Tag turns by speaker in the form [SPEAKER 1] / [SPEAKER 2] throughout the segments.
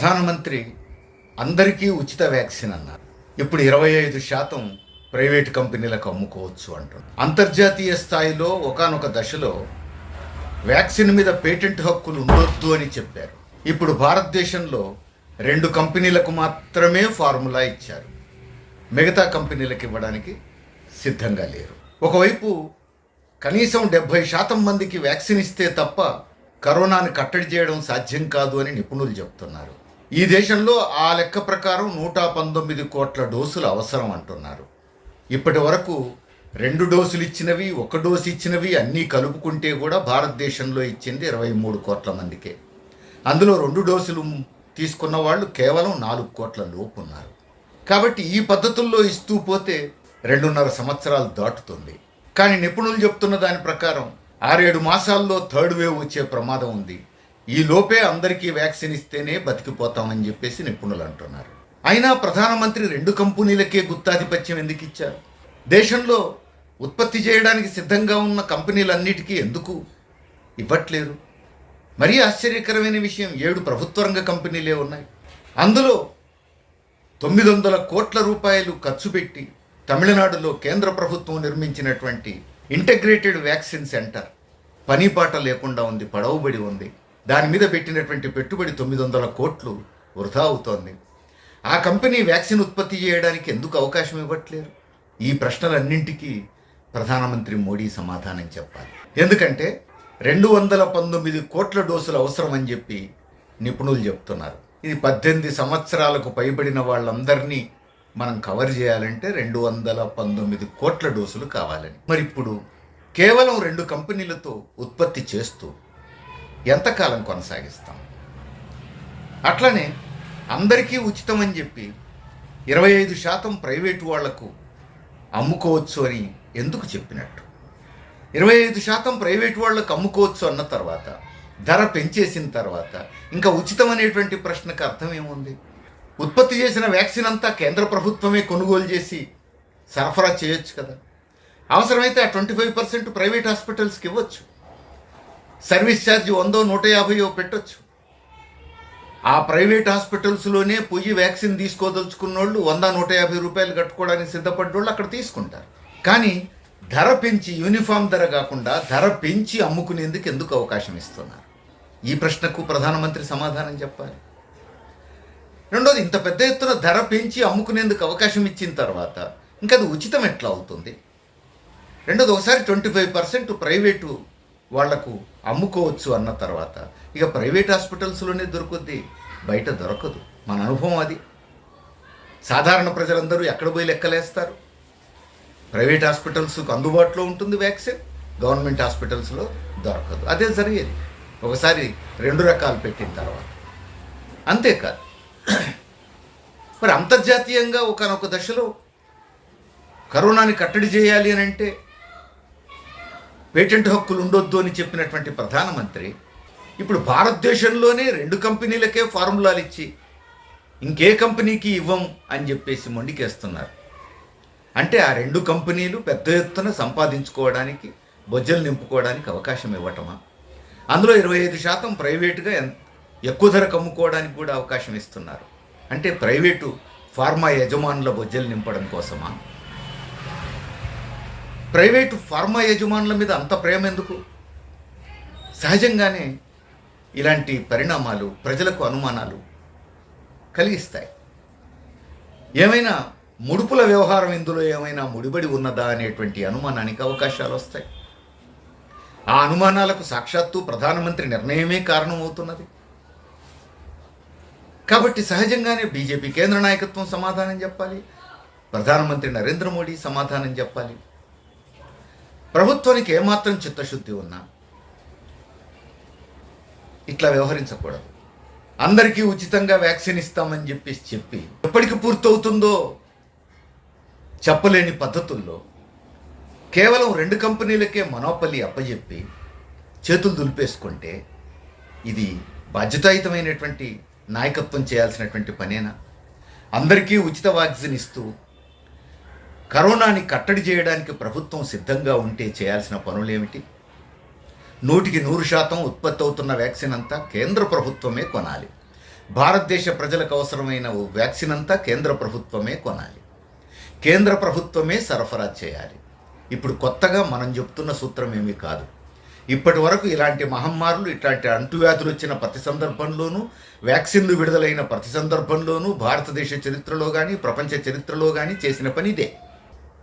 [SPEAKER 1] ప్రధానమంత్రి అందరికీ ఉచిత వ్యాక్సిన్ అన్నారు. ఇప్పుడు 25% ప్రైవేటు కంపెనీలకు అమ్ముకోవచ్చు అంటున్నారు. అంతర్జాతీయ స్థాయిలో ఒకానొక దశలో వ్యాక్సిన్ మీద పేటెంట్ హక్కులు ఉండొద్దు అని చెప్పారు. ఇప్పుడు భారతదేశంలో 2 కంపెనీలకు మాత్రమే ఫార్ములా ఇచ్చారు. మిగతా కంపెనీలకు ఇవ్వడానికి సిద్ధంగా లేరు. ఒకవైపు కనీసం 70% మందికి వ్యాక్సిన్ ఇస్తే తప్ప కరోనాను కట్టడి చేయడం సాధ్యం కాదు అని నిపుణులు చెప్తున్నారు. ఈ దేశంలో ఆ లెక్క ప్రకారం 119 కోట్ల డోసులు అవసరం అంటున్నారు. ఇప్పటి వరకు 2 డోసులు ఇచ్చినవి, 1 డోసు ఇచ్చినవి అన్నీ కలుపుకుంటే కూడా భారతదేశంలో ఇచ్చింది 23 కోట్ల మందికే. అందులో 2 డోసులు తీసుకున్న వాళ్ళు కేవలం 4 కోట్ల లోపు ఉన్నారు. కాబట్టి ఈ పద్ధతుల్లో ఇస్తూ పోతే 2.5 సంవత్సరాలు దాటుతుంది. కానీ నిపుణులు చెప్తున్న దాని ప్రకారం 6-7 మాసాల్లో 3rd వేవ్ వచ్చే ప్రమాదం ఉంది. ఈ లోపే అందరికీ వ్యాక్సిన్ ఇస్తేనే బతికిపోతామని చెప్పేసి నిపుణులు అంటున్నారు. అయినా ప్రధానమంత్రి 2 కంపెనీలకే గుత్తాధిపత్యం ఎందుకు ఇచ్చారు? దేశంలో ఉత్పత్తి చేయడానికి సిద్ధంగా ఉన్న కంపెనీలన్నిటికీ ఎందుకు ఇవ్వట్లేరు? మరీ ఆశ్చర్యకరమైన విషయం, 7 ప్రభుత్వ రంగ కంపెనీలే ఉన్నాయి. అందులో 900 కోట్ల రూపాయలు ఖర్చు పెట్టి తమిళనాడులో కేంద్ర ప్రభుత్వం నిర్మించినటువంటి ఇంటిగ్రేటెడ్ వ్యాక్సిన్ సెంటర్ పనిపాట లేకుండా ఉంది, పడవబడి ఉంది. దాని మీద పెట్టినటువంటి పెట్టుబడి 900 కోట్లు వృధా అవుతోంది. ఆ కంపెనీ వ్యాక్సిన్ ఉత్పత్తి చేయడానికి ఎందుకు అవకాశం ఇవ్వట్లేరు? ఈ ప్రశ్నలన్నింటికీ ప్రధానమంత్రి మోడీ సమాధానం చెప్పాలి. ఎందుకంటే 219 కోట్ల డోసులు అవసరం అని చెప్పి నిపుణులు చెప్తున్నారు. ఇది 18 సంవత్సరాలకు పైబడిన వాళ్ళందరినీ మనం కవర్ చేయాలంటే 219 కోట్ల డోసులు కావాలని. మరి ఇప్పుడు కేవలం 2 కంపెనీలతో ఉత్పత్తి చేస్తూ ఎంతకాలం కొనసాగిస్తాం? అట్లనే అందరికీ ఉచితం అని చెప్పి 25% ప్రైవేటు వాళ్లకు అమ్ముకోవచ్చు అని ఎందుకు చెప్పినట్టు? 25% ప్రైవేటు వాళ్లకు అమ్ముకోవచ్చు అన్న తర్వాత, ధర పెంచేసిన తర్వాత ఇంకా ఉచితం అనేటువంటి ప్రశ్నకు అర్థం ఏముంది? ఉత్పత్తి చేసిన వ్యాక్సిన్ అంతా కేంద్ర ప్రభుత్వమే కొనుగోలు చేసి సరఫరా చేయొచ్చు కదా. అవసరమైతే ఆ 25% ప్రైవేట్ హాస్పిటల్స్కి ఇవ్వచ్చు. సర్వీస్ ఛార్జ్ 100-150 పెట్టొచ్చు. ఆ ప్రైవేట్ హాస్పిటల్స్లోనే పోయి వ్యాక్సిన్ తీసుకోదలుచుకున్న వాళ్ళు 100-150 రూపాయలు కట్టుకోవడానికి సిద్ధపడ్డోళ్ళు అక్కడ తీసుకుంటారు. కానీ ధర పెంచి, యూనిఫామ్ ధర కాకుండా ధర పెంచి అమ్ముకునేందుకు ఎందుకు అవకాశం ఇస్తున్నారు? ఈ ప్రశ్నకు ప్రధానమంత్రి సమాధానం చెప్పాలి. రెండోది, ఇంత పెద్ద ఎత్తున ధర పెంచి అమ్ముకునేందుకు అవకాశం ఇచ్చిన తర్వాత ఇంకా అది ఉచితం ఎట్లా అవుతుంది? రెండోది, ఒకసారి 25% ప్రైవేటు వాళ్లకు అమ్ముకోవచ్చు అన్న తర్వాత ఇక ప్రైవేట్ హాస్పిటల్స్లోనే దొరుకుద్ది, బయట దొరకదు. మన అనుభవం అది. సాధారణ ప్రజలందరూ ఎక్కడ పోయి లెక్కలేస్తారు? ప్రైవేట్ హాస్పిటల్స్కు అందుబాటులో ఉంటుంది వ్యాక్సిన్, గవర్నమెంట్ హాస్పిటల్స్లో దొరకదు. అదే జరిగేది ఒకసారి 2 రకాలు పెట్టిన తర్వాత. అంతేకాదు, మరి అంతర్జాతీయంగా ఒకనొక దశలో కరోనాని కట్టడి చేయాలి అని అంటే పేటెంట్ హక్కులు ఉండొద్దు అని చెప్పినటువంటి ప్రధానమంత్రి ఇప్పుడు భారతదేశంలోనే 2 కంపెనీలకే ఫార్ములాలు ఇచ్చి ఇంకే కంపెనీకి ఇవ్వం అని చెప్పేసి మొండికేస్తున్నారు. అంటే ఆ 2 కంపెనీలు పెద్ద ఎత్తున సంపాదించుకోవడానికి, బొజ్జలు నింపుకోవడానికి అవకాశం ఇవ్వటమా? అందులో 25% ప్రైవేటుగా ఎక్కువ ధరకు అమ్ముకోవడానికి కూడా అవకాశం ఇస్తున్నారు. అంటే ప్రైవేటు ఫార్మా యజమానుల బొజ్జలు నింపడం కోసమా? ప్రైవేటు ఫార్మా యజమానుల మీద అంత ప్రేమ ఎందుకు? సహజంగానే ఇలాంటి పరిణామాలు ప్రజలకు అనుమానాలు కలిగిస్తాయి. ఏమైనా ముడుపుల వ్యవహారం ఇందులో ఏమైనా ముడిపడి ఉన్నదా అనేటువంటి అనుమానానికి అవకాశాలు వస్తాయి. ఆ అనుమానాలకు సాక్షాత్తు ప్రధానమంత్రి నిర్ణయమే కారణమవుతున్నది. కాబట్టి సహజంగానే బీజేపీ కేంద్ర నాయకత్వం సమాధానం చెప్పాలి, ప్రధానమంత్రి నరేంద్ర మోడీ సమాధానం చెప్పాలి. ప్రభుత్వానికి ఏమాత్రం చిత్తశుద్ధి ఉన్నా ఇట్లా వ్యవహరించకూడదు. అందరికీ ఉచితంగా వ్యాక్సిన్ ఇస్తామని చెప్పి ఎప్పటికి పూర్తవుతుందో చెప్పలేని పద్ధతుల్లో కేవలం 2 కంపెనీలకే మొనోపలి అప్పజెప్పి చేతులు దులిపేసుకుంటే ఇది బాధ్యతాయుతమైనటువంటి నాయకత్వం చేయాల్సినటువంటి పనేనా? అందరికీ ఉచిత వ్యాక్సిన్ ఇస్తూ కరోనాని కట్టడి చేయడానికి ప్రభుత్వం సిద్ధంగా ఉంటే చేయాల్సిన పనులేమిటి? 100% ఉత్పత్తి అవుతున్న వ్యాక్సిన్ అంతా కేంద్ర ప్రభుత్వమే కొనాలి. భారతదేశ ప్రజలకు అవసరమైన వ్యాక్సిన్ అంతా కేంద్ర ప్రభుత్వమే కొనాలి, కేంద్ర ప్రభుత్వమే సరఫరా చేయాలి. ఇప్పుడు కొత్తగా మనం చెప్తున్న సూత్రం ఏమీ కాదు. ఇప్పటి వరకు ఇలాంటి మహమ్మారులు, ఇట్లాంటి అంటువ్యాధులు వచ్చిన ప్రతి సందర్భంలోనూ, వ్యాక్సిన్లు విడుదలైన ప్రతి సందర్భంలోనూ భారతదేశ చరిత్రలో కానీ ప్రపంచ చరిత్రలో కానీ చేసిన పని ఇదే.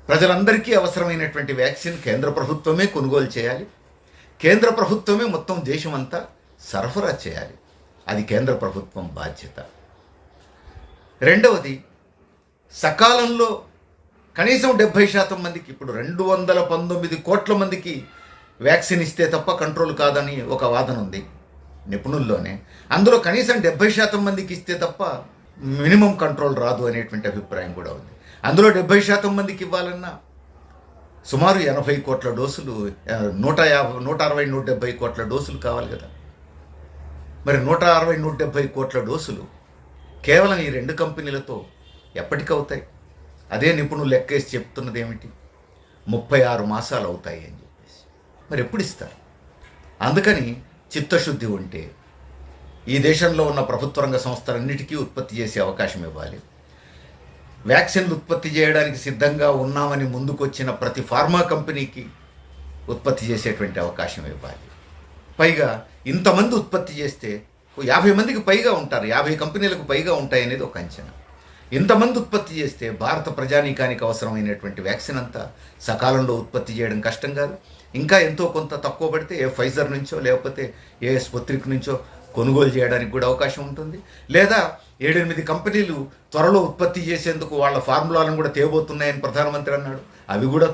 [SPEAKER 1] ప్రజలందరికీ అవసరమైనటువంటి వ్యాక్సిన్ కేంద్ర ప్రభుత్వమే కొనుగోలు చేయాలి, కేంద్ర ప్రభుత్వమే మొత్తం దేశమంతా సరఫరా చేయాలి. అది కేంద్ర ప్రభుత్వం బాధ్యత. రెండవది, సకాలంలో కనీసం 70% మందికి, ఇప్పుడు 219 కోట్ల మందికి వ్యాక్సిన్ ఇస్తే తప్ప కంట్రోల్ కాదని ఒక వాదన ఉంది నిపుణుల్లోనే. అందులో కనీసం 70% మందికి ఇస్తే తప్ప మినిమం కంట్రోల్ రాదు అనేటువంటి అభిప్రాయం కూడా ఉంది. అందులో 70% మందికి ఇవ్వాలన్నా సుమారు 80 కోట్ల డోసులు, 150, 160, 170 కోట్ల డోసులు కావాలి కదా. మరి 160, 170 కోట్ల డోసులు కేవలం ఈ 2 కంపెనీలతో ఎప్పటికవుతాయి? అదే నిపుణులు లెక్కేసి చెప్తున్నది ఏమిటి? 36 మాసాలు అవుతాయి అని చెప్పేసి. మరి ఎప్పుడు ఇస్తారు? అందుకని చిత్తశుద్ధి ఉంటే ఈ దేశంలో ఉన్న ప్రభుత్వ రంగ సంస్థలన్నిటికీ ఉత్పత్తి చేసే అవకాశం ఇవ్వాలి. వ్యాక్సిన్లు ఉత్పత్తి చేయడానికి సిద్ధంగా ఉన్నామని ముందుకొచ్చిన ప్రతి ఫార్మా కంపెనీకి ఉత్పత్తి చేసేటువంటి అవకాశం ఇవ్వాలి. పైగా ఇంతమంది ఉత్పత్తి చేస్తే 50 మందికి పైగా ఉంటారు, 50 కంపెనీలకు పైగా ఉంటాయనేది ఒక అంచనా. ఇంతమంది ఉత్పత్తి చేస్తే భారత ప్రజానీకానికి అవసరమైనటువంటి వ్యాక్సిన్ అంతా సకాలంలో ఉత్పత్తి చేయడం కష్టం కాదు. ఇంకా ఎంతో కొంత తక్కువ పడితే ఏ ఫైజర్ నుంచో లేకపోతే ఏ స్పుత్నిక్ నుంచో కొనుగోలు చేయడానికి కూడా అవకాశం ఉంటుంది. లేదా 7-8 కంపెనీలు త్వరలో ఉత్పత్తి చేసేందుకు వాళ్ళ ఫార్ములాలను కూడా తేబోతున్నాయని ప్రధానమంత్రి అన్నాడు. అవి కూడా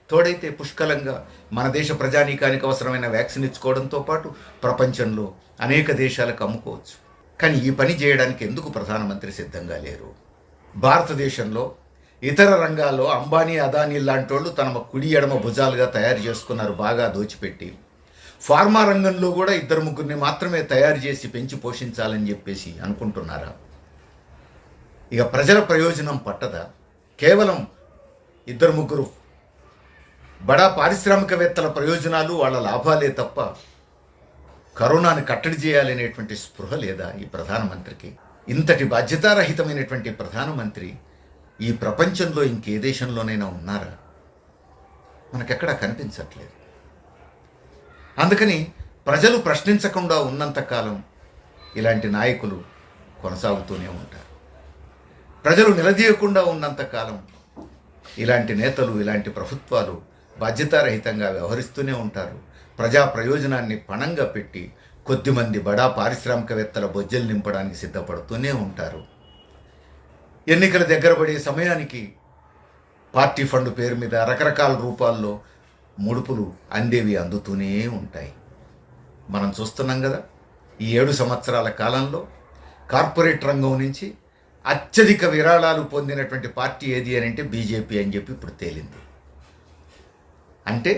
[SPEAKER 1] తోడైతే పుష్కలంగా మన దేశ ప్రజానీకానికి అవసరమైన వ్యాక్సిన్ ఇచ్చుకోవడంతో పాటు ప్రపంచంలో అనేక దేశాలకు అమ్ముకోవచ్చు. కానీ ఈ పని చేయడానికి ఎందుకు ప్రధానమంత్రి సిద్ధంగా లేరు? భారతదేశంలో ఇతర రంగాల్లో అంబానీ, అదానీ లాంటి వాళ్ళు తమ కుడి ఎడమ భుజాలుగా తయారు చేసుకున్నారు, బాగా దోచిపెట్టి. ఫార్మా రంగంలో కూడా 2-3 మాత్రమే తయారు చేసి పెంచి పోషించాలని చెప్పేసి అనుకుంటున్నారా? ఇక ప్రజల ప్రయోజనం పట్టదా? కేవలం 2-3 బడా పారిశ్రామికవేత్తల ప్రయోజనాలు, వాళ్ళ లాభాలే తప్ప కరోనాని కట్టడి చేయాలనేటువంటి స్పృహ లేదా ఈ ప్రధానమంత్రికి? ఇంతటి బాధ్యతారహితమైనటువంటి ప్రధానమంత్రి ఈ ప్రపంచంలో ఇంకే దేశంలోనైనా ఉన్నారా? మనకెక్కడా కనిపించట్లేదు. అందుకని ప్రజలు ప్రశ్నించకుండా ఉన్నంతకాలం ఇలాంటి నాయకులు కొనసాగుతూనే ఉంటారు. ప్రజలు నిలదీయకుండా ఉన్నంతకాలం ఇలాంటి నేతలు, ఇలాంటి ప్రభుత్వాలు బాధ్యతారహితంగా వ్యవహరిస్తూనే ఉంటారు. ప్రజా ప్రయోజనాన్ని పణంగా పెట్టి కొద్దిమంది బడా పారిశ్రామికవేత్తల బొజ్జలు నింపడానికి సిద్ధపడుతూనే ఉంటారు. ఎన్నికల దగ్గర పడే సమయానికి పార్టీ ఫండ్ పేరు మీద రకరకాల రూపాల్లో ముడుపులు అందేవి అందుతూనే ఉంటాయి. మనం చూస్తున్నాం కదా, ఈ 7 సంవత్సరాల కాలంలో కార్పొరేట్ రంగం నుంచి అత్యధిక విరాళాలు పొందినటువంటి పార్టీ ఏది అని అంటే బీజేపీ అని చెప్పి ఇప్పుడు తేలింది. అంటే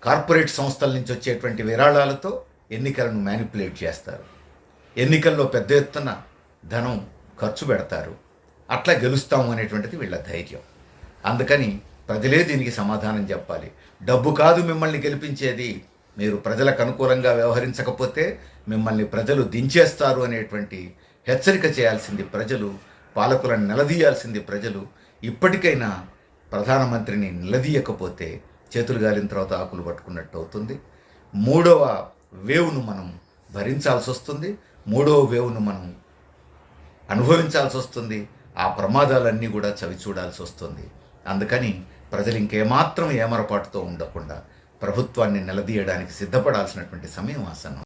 [SPEAKER 1] కార్పొరేట్ సంస్థల నుంచి వచ్చేటువంటి విరాళాలతో ఎన్నికలను మ్యానిపులేట్ చేస్తారు, ఎన్నికల్లో పెద్ద ఎత్తున ధనం ఖర్చు పెడతారు. అట్లా గెలుస్తాము అనేటువంటిది వీళ్ళ ధైర్యం. అందుకని ప్రజలే దీనికి సమాధానం చెప్పాలి. డబ్బు కాదు మిమ్మల్ని గెలిపించేది, మీరు ప్రజలకు అనుకూలంగా వ్యవహరించకపోతే మిమ్మల్ని ప్రజలు దించేస్తారు అనేటువంటి హెచ్చరిక చేయాల్సింది ప్రజలు, పాలకులను నిలదీయాల్సింది ప్రజలు. ఇప్పటికైనా ప్రధానమంత్రిని నిలదీయకపోతే చేతులు గాలిన తర్వాత ఆకులు పట్టుకున్నట్టు అవుతుంది. 3వ వేవ్ను మనం భరించాల్సి వస్తుంది, 3వ వేవ్ను మనం అనుభవించాల్సి వస్తుంది. ఆ ప్రమాదాలన్నీ కూడా చవి చూడాల్సి వస్తుంది. అందుకని ప్రజలు ఇంకేమాత్రం ఏమరపాటుతో ఉండకుండా ప్రభుత్వాన్ని నిలదీయడానికి సిద్ధపడాల్సినటువంటి సమయం ఆసన్నం.